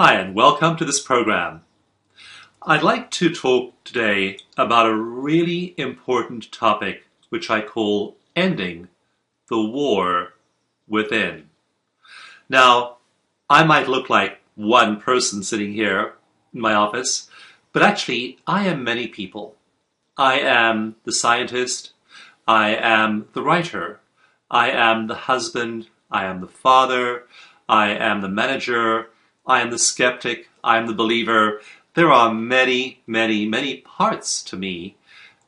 Hi, and welcome to this program. I'd like to talk today about a really important topic which I call ending the war within. Now, I might look like one person sitting here in my office, but actually I am many people. I am the scientist, I am the writer, I am the husband, I am the father, I am the manager, I am the skeptic, I am the believer. There are many, many, many parts to me,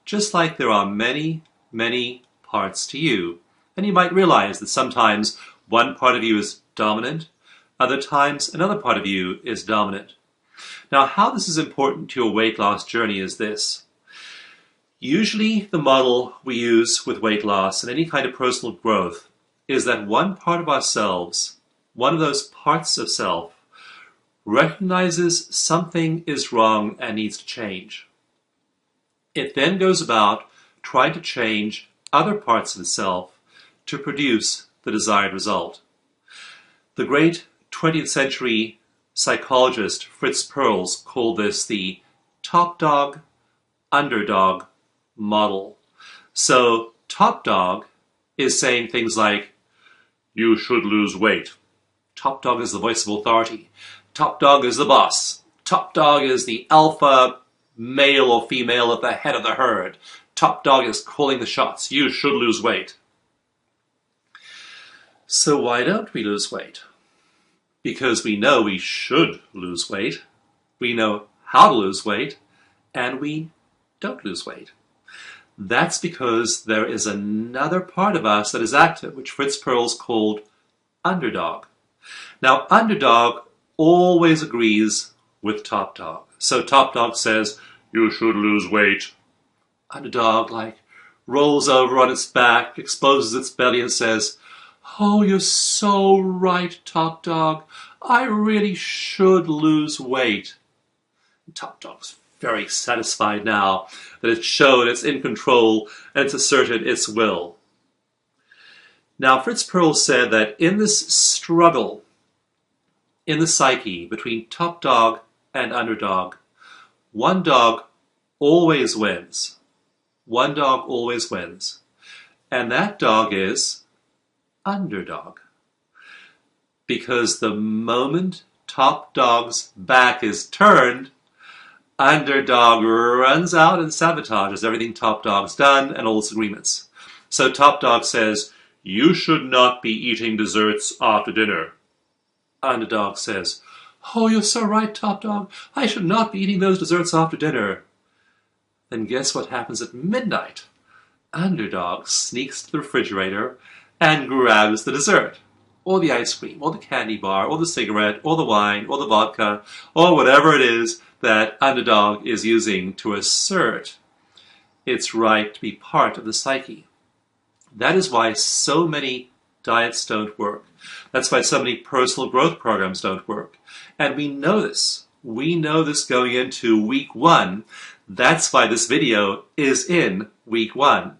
just like there are many, many parts to you. And you might realize that sometimes one part of you is dominant, other times another part of you is dominant. Now, how this is important to your weight loss journey is this. Usually the model we use with weight loss and any kind of personal growth is that one part of ourselves, one of those parts of self, recognizes something is wrong and needs to change. It then goes about trying to change other parts of itself to produce the desired result. The great 20th century psychologist Fritz Perls called this the top dog, underdog model. So top dog is saying things like, you should lose weight. Top dog is the voice of authority. Top dog is the boss. Top dog is the alpha male or female at the head of the herd. Top dog is calling the shots. You should lose weight. So why don't we lose weight? Because we know we should lose weight. We know how to lose weight, and we don't lose weight. That's because there is another part of us that is active, which Fritz Perls called underdog. Now, underdog always agrees with top dog. So top dog says, you should lose weight. Underdog, rolls over on its back, exposes its belly and says, oh, you're so right, top dog. I really should lose weight. And top dog's very satisfied now that it's shown it's in control and it's asserted its will. Now, Fritz Perls said that in this struggle in the psyche between top dog and underdog, one dog always wins. One dog always wins. And that dog is underdog. Because the moment top dog's back is turned, underdog runs out and sabotages everything top dog's done and all its agreements. So top dog says, you should not be eating desserts after dinner. Underdog says, oh, you're so right, top dog. I should not be eating those desserts after dinner. Then guess what happens at midnight? Underdog sneaks to the refrigerator and grabs the dessert, or the ice cream, or the candy bar, or the cigarette, or the wine, or the vodka, or whatever it is that underdog is using to assert its right to be part of the psyche. That is why so many diets don't work. That's why so many personal growth programs don't work. And we know this. We know this going into week 1. That's why this video is in week 1.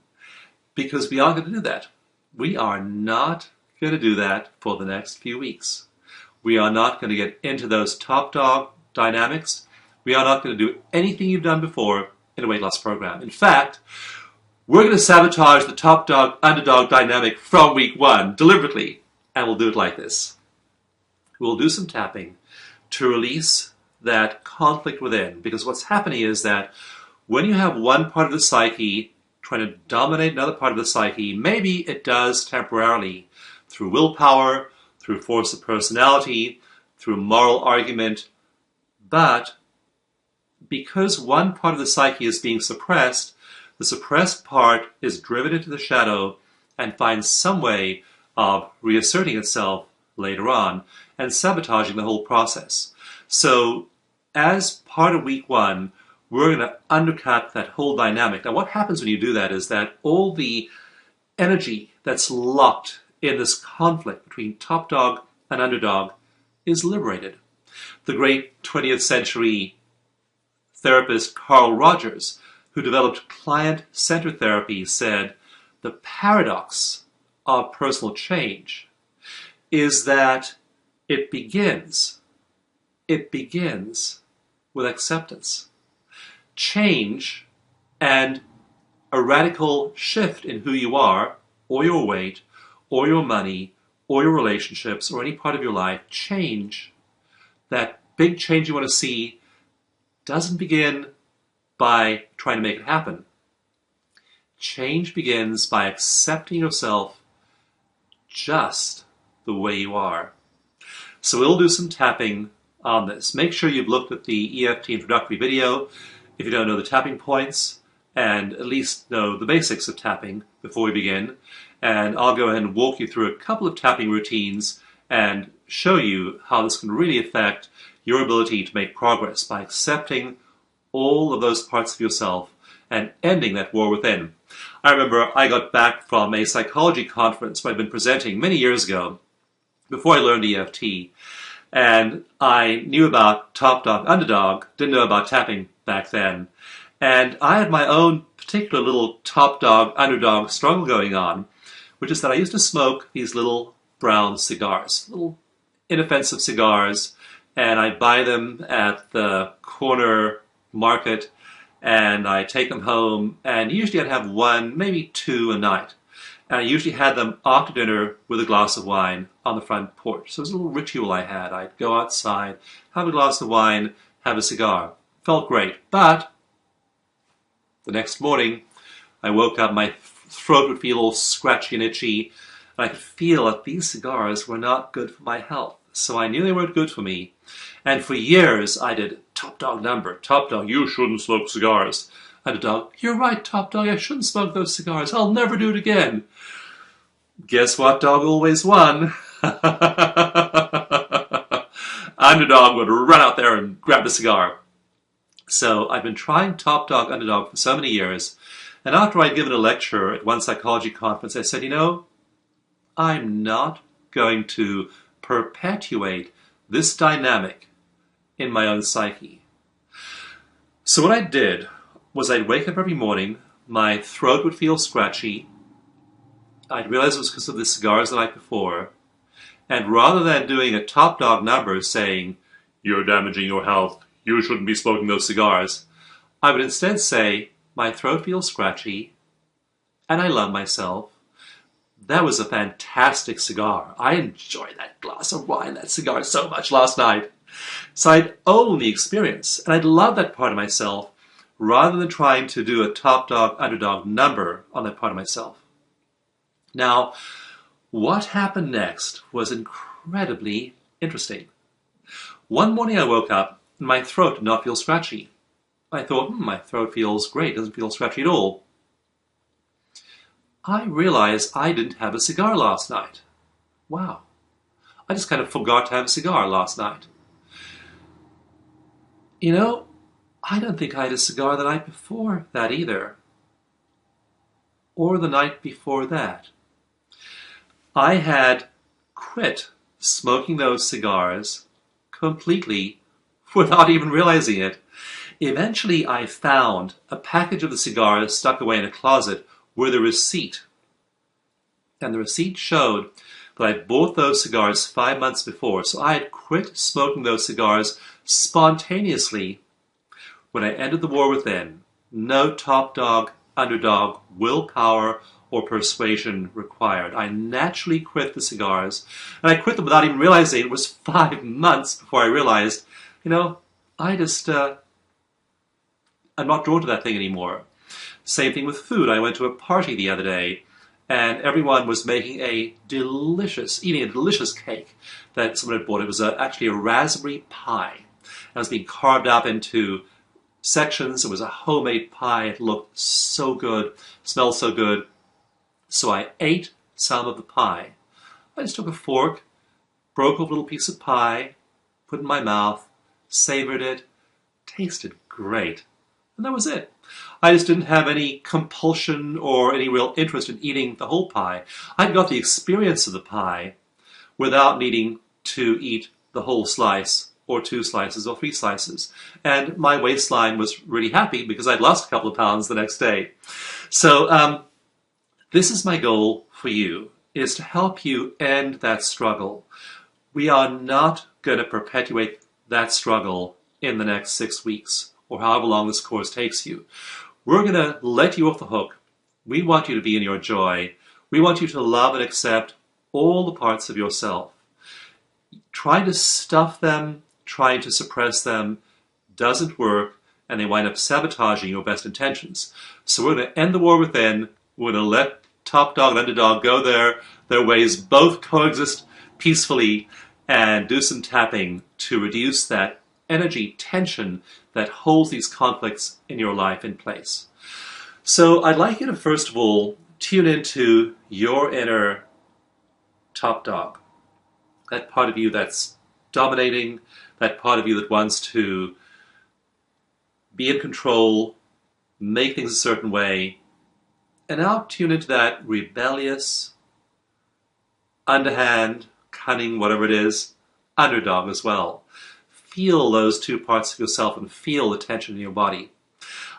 Because we aren't going to do that. We are not going to do that for the next few weeks. We are not going to get into those top dog dynamics. We are not going to do anything you've done before in a weight loss program. In fact, we're going to sabotage the top dog, underdog dynamic from week 1 deliberately. And we'll do it like this. We'll do some tapping to release that conflict within. Because what's happening is that when you have one part of the psyche trying to dominate another part of the psyche, maybe it does temporarily through willpower, through force of personality, through moral argument. But because one part of the psyche is being suppressed, the suppressed part is driven into the shadow and finds some way of reasserting itself later on and sabotaging the whole process. So as part of week 1, we're going to undercut that whole dynamic. Now what happens when you do that is that all the energy that's locked in this conflict between top dog and underdog is liberated. The great 20th century therapist Carl Rogers, who developed client-centered therapy, said the paradox of personal change is that it begins it begins with acceptance. Change and a radical shift in who you are, or your weight, or your money, or your relationships, or any part of your life, change, that big change you want to see, doesn't begin by trying to make it happen. Change begins by accepting yourself just the way you are. So we'll do some tapping on this. Make sure you've looked at the EFT introductory video if you don't know the tapping points, and at least know the basics of tapping before we begin. And I'll go ahead and walk you through a couple of tapping routines and show you how this can really affect your ability to make progress by accepting all of those parts of yourself and ending that war within. I remember I got back from a psychology conference where I'd been presenting many years ago, before I learned EFT, and I knew about top dog, underdog, didn't know about tapping back then. And I had my own particular little top dog, underdog struggle going on, which is that I used to smoke these little brown cigars, little inoffensive cigars, and I buy them at the corner market, and I take them home, and usually I'd have one, maybe two a night. And I usually had them after dinner with a glass of wine on the front porch. So it was a little ritual I had. I'd go outside, have a glass of wine, have a cigar. Felt great. But the next morning, I woke up, my throat would feel all scratchy and itchy, and I could feel that these cigars were not good for my health. So I knew they weren't good for me. And for years, I did top dog number. Top dog, you shouldn't smoke cigars. Underdog, you're right, top dog, I shouldn't smoke those cigars. I'll never do it again. Guess what dog always won? Underdog would run out there and grab the cigar. So I've been trying top dog, underdog for so many years. And after I'd given a lecture at one psychology conference, I said, you know, I'm not going to perpetuate this dynamic in my own psyche. So what I did was I'd wake up every morning, my throat would feel scratchy, I'd realize it was because of the cigars the night before, and rather than doing a top dog number saying, you're damaging your health, you shouldn't be smoking those cigars, I would instead say, my throat feels scratchy, and I love myself. That was a fantastic cigar. I enjoyed that glass of wine, that cigar so much last night. So I'd own the experience, and I'd love that part of myself, rather than trying to do a top dog, underdog number on that part of myself. Now, what happened next was incredibly interesting. One morning I woke up, and my throat did not feel scratchy. I thought, my throat feels great, doesn't feel scratchy at all. I realized I didn't have a cigar last night. Wow. I just kind of forgot to have a cigar last night. You know, I don't think I had a cigar the night before that either. Or the night before that. I had quit smoking those cigars completely without even realizing it. Eventually I found a package of the cigars stuck away in a closet with a receipt. And the receipt showed that I bought those cigars 5 months before. So I had quit smoking those cigars spontaneously when I ended the war within. No top dog, underdog, willpower, or persuasion required. I naturally quit the cigars. And I quit them without even realizing it was 5 months before I realized, you know, I'm not drawn to that thing anymore. Same thing with food. I went to a party the other day, and everyone was eating a delicious cake that someone had bought. It was actually a raspberry pie. It was being carved up into sections. It was a homemade pie. It looked so good, smelled so good. So I ate some of the pie. I just took a fork, broke a little piece of pie, put it in my mouth, savored it, tasted great. And that was it. I just didn't have any compulsion or any real interest in eating the whole pie. I'd got the experience of the pie without needing to eat the whole slice or 2 slices or 3 slices. And my waistline was really happy because I'd lost a couple of pounds the next day. So this is my goal for you, is to help you end that struggle. We are not going to perpetuate that struggle in the next 6 weeks, or however long this course takes you. We're going to let you off the hook. We want you to be in your joy. We want you to love and accept all the parts of yourself. Trying to stuff them, trying to suppress them, doesn't work, and they wind up sabotaging your best intentions. So we're going to end the war within. We're going to let top dog and underdog go their ways, both coexist peacefully, and do some tapping to reduce that energy tension that holds these conflicts in your life in place. So I'd like you to first of all tune into your inner top dog. That part of you that's dominating, that part of you that wants to be in control, make things a certain way. And now tune into that rebellious, underhand, cunning, whatever it is, underdog as well. Feel those two parts of yourself and feel the tension in your body.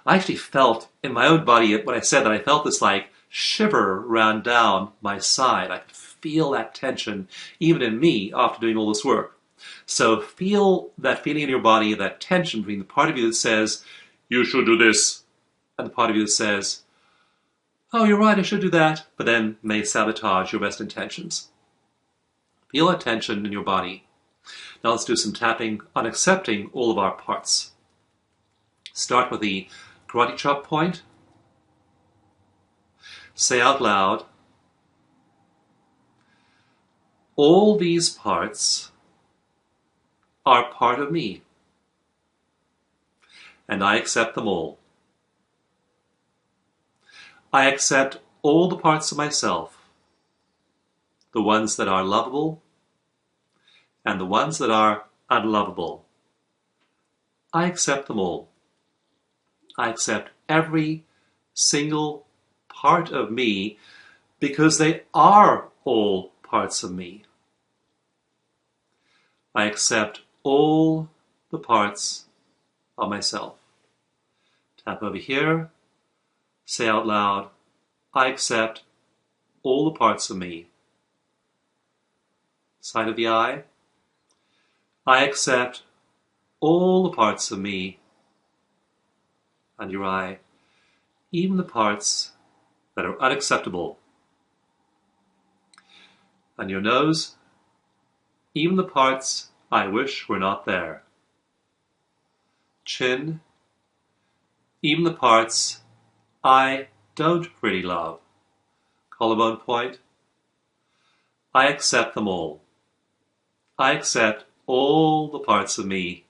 I actually felt in my own body, when I said that, I felt this like shiver run down my side. I could feel that tension even in me after doing all this work. So feel that feeling in your body, that tension between the part of you that says, you should do this, and the part of you that says, oh, you're right, I should do that, but then may sabotage your best intentions. Feel that tension in your body. Now let's do some tapping on accepting all of our parts. Start with the karate chop point. Say out loud, all these parts are part of me, and I accept them all. I accept all the parts of myself, the ones that are lovable and the ones that are unlovable. I accept them all. I accept every single part of me because they are all parts of me. I accept all the parts of myself. Tap over here. Say out loud, I accept all the parts of me. Side of the eye. I accept all the parts of me. And your eye, even the parts that are unacceptable. And your nose, even the parts I wish were not there. Chin, even the parts I don't really love. Collarbone point, I accept them all. I accept all the parts of me,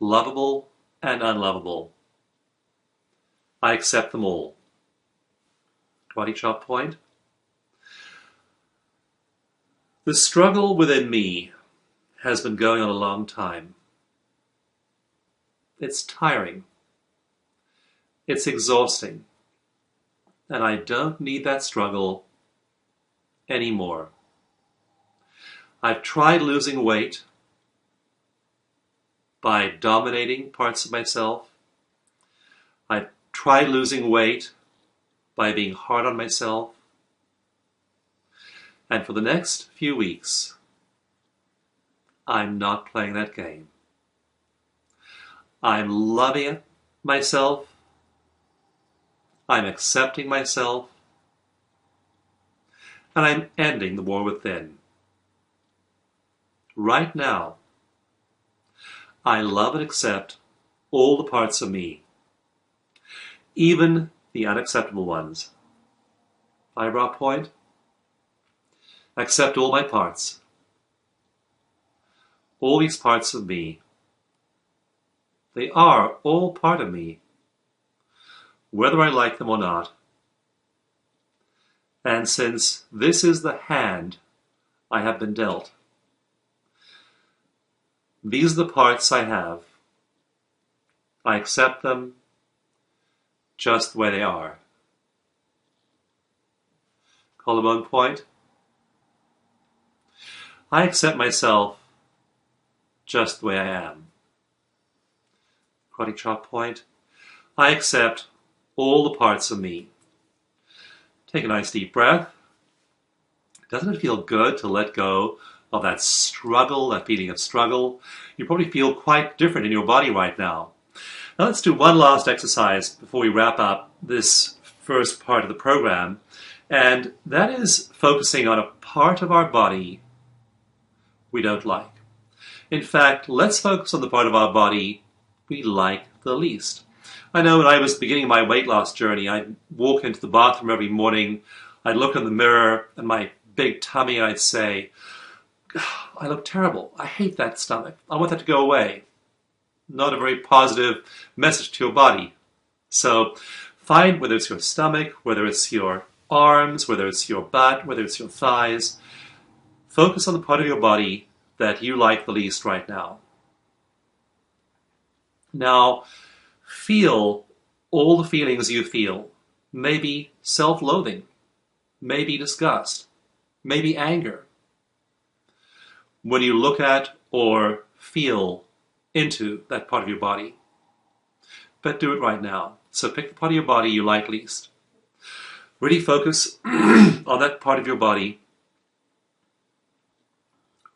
lovable and unlovable. I accept them all. Karate chop point. The struggle within me has been going on a long time. It's tiring. It's exhausting. And I don't need that struggle anymore. I've tried losing weight by dominating parts of myself. I've tried losing weight by being hard on myself. And for the next few weeks, I'm not playing that game. I'm loving myself. I'm accepting myself. And I'm ending the war within. Right now, I love and accept all the parts of me, even the unacceptable ones. Eyebrow point. Accept all my parts. All these parts of me. They are all part of me, whether I like them or not. And since this is the hand I have been dealt, these are the parts I have. I accept them just the way they are. Collarbone point. I accept myself just the way I am. Karate chop point. I accept all the parts of me. Take a nice deep breath. Doesn't it feel good to let go of that struggle, that feeling of struggle. You probably feel quite different in your body right now. Now let's do one last exercise before we wrap up this first part of the program, and that is focusing on a part of our body we don't like. In fact, let's focus on the part of our body we like the least. I know when I was beginning my weight loss journey, I'd walk into the bathroom every morning, I'd look in the mirror and my big tummy, and I'd say, I look terrible. I hate that stomach. I want that to go away. Not a very positive message to your body. So find whether it's your stomach, whether it's your arms, whether it's your butt, whether it's your thighs. Focus on the part of your body that you like the least right now. Now, feel all the feelings you feel. Maybe self-loathing, maybe disgust, maybe anger. When you look at or feel into that part of your body. But do it right now. So pick the part of your body you like least. Really focus on that part of your body.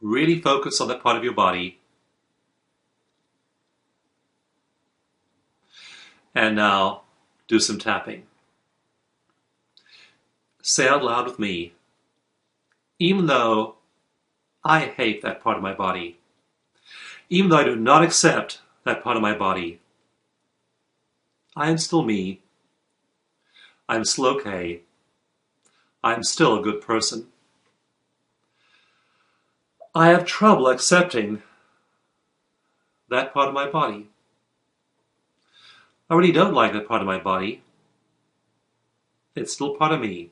Really focus on that part of your body. And now do some tapping. Say out loud with me, even though I hate that part of my body, even though I do not accept that part of my body, I am still me. I'm still okay. I'm still a good person. I have trouble accepting that part of my body. I really don't like that part of my body. It's still part of me.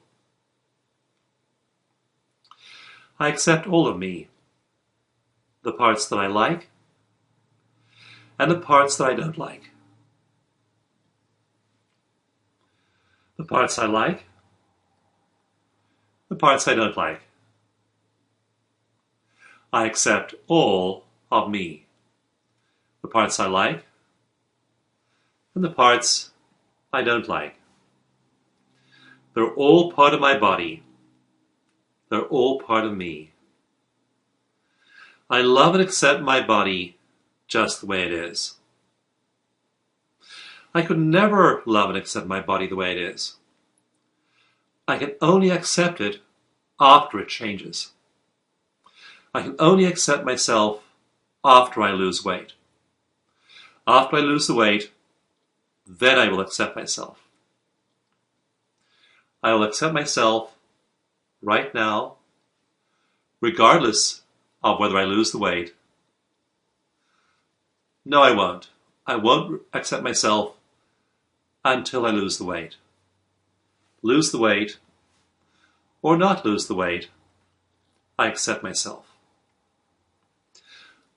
I accept all of me, the parts that I like and the parts that I don't like. The parts I like, the parts I don't like. I accept all of me, the parts I like and the parts I don't like. They're all part of my body. They're all part of me. I love and accept my body just the way it is. I could never love and accept my body the way it is. I can only accept it after it changes. I can only accept myself after I lose weight. After I lose the weight, then I will accept myself. I will accept myself right now, regardless of whether I lose the weight. No, I won't. I won't accept myself until I lose the weight. Lose the weight, or not lose the weight, I accept myself.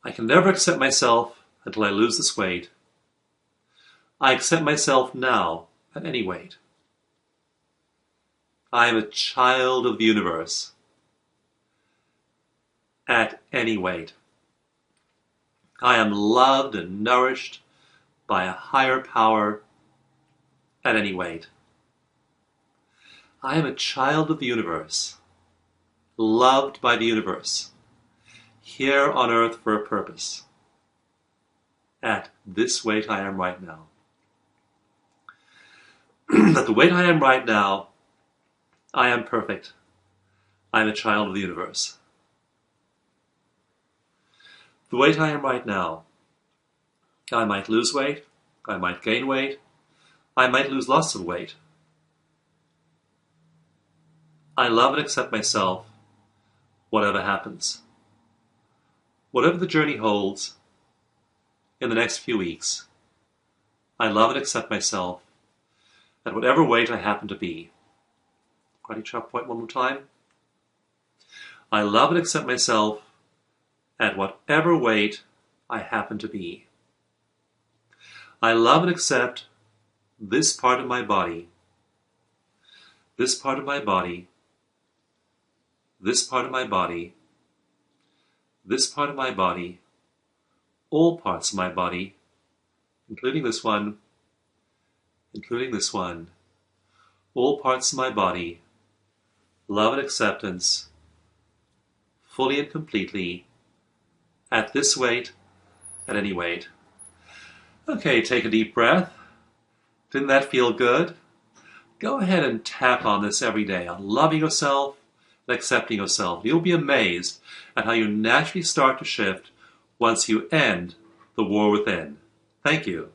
I can never accept myself until I lose this weight. I accept myself now at any weight. I am a child of the universe at any weight. I am loved and nourished by a higher power at any weight. I am a child of the universe, loved by the universe, here on earth for a purpose. At this weight I am right now. At the weight I am right now, I am perfect. I am a child of the universe. The weight I am right now, I might lose weight, I might gain weight, I might lose lots of weight. I love and accept myself, whatever happens. Whatever the journey holds in the next few weeks, I love and accept myself at whatever weight I happen to be. Ready, chop point one more time. I love and accept myself at whatever weight I happen to be. I love and accept this part of my body, this part of my body, this part of my body, this part of my body, all parts of my body, including this one, all parts of my body, love and acceptance, fully and completely at this weight, at any weight. Okay, take a deep breath. Didn't that feel good? Go ahead and tap on this every day, on loving yourself and accepting yourself. You'll be amazed at how you naturally start to shift once you end the war within. Thank you.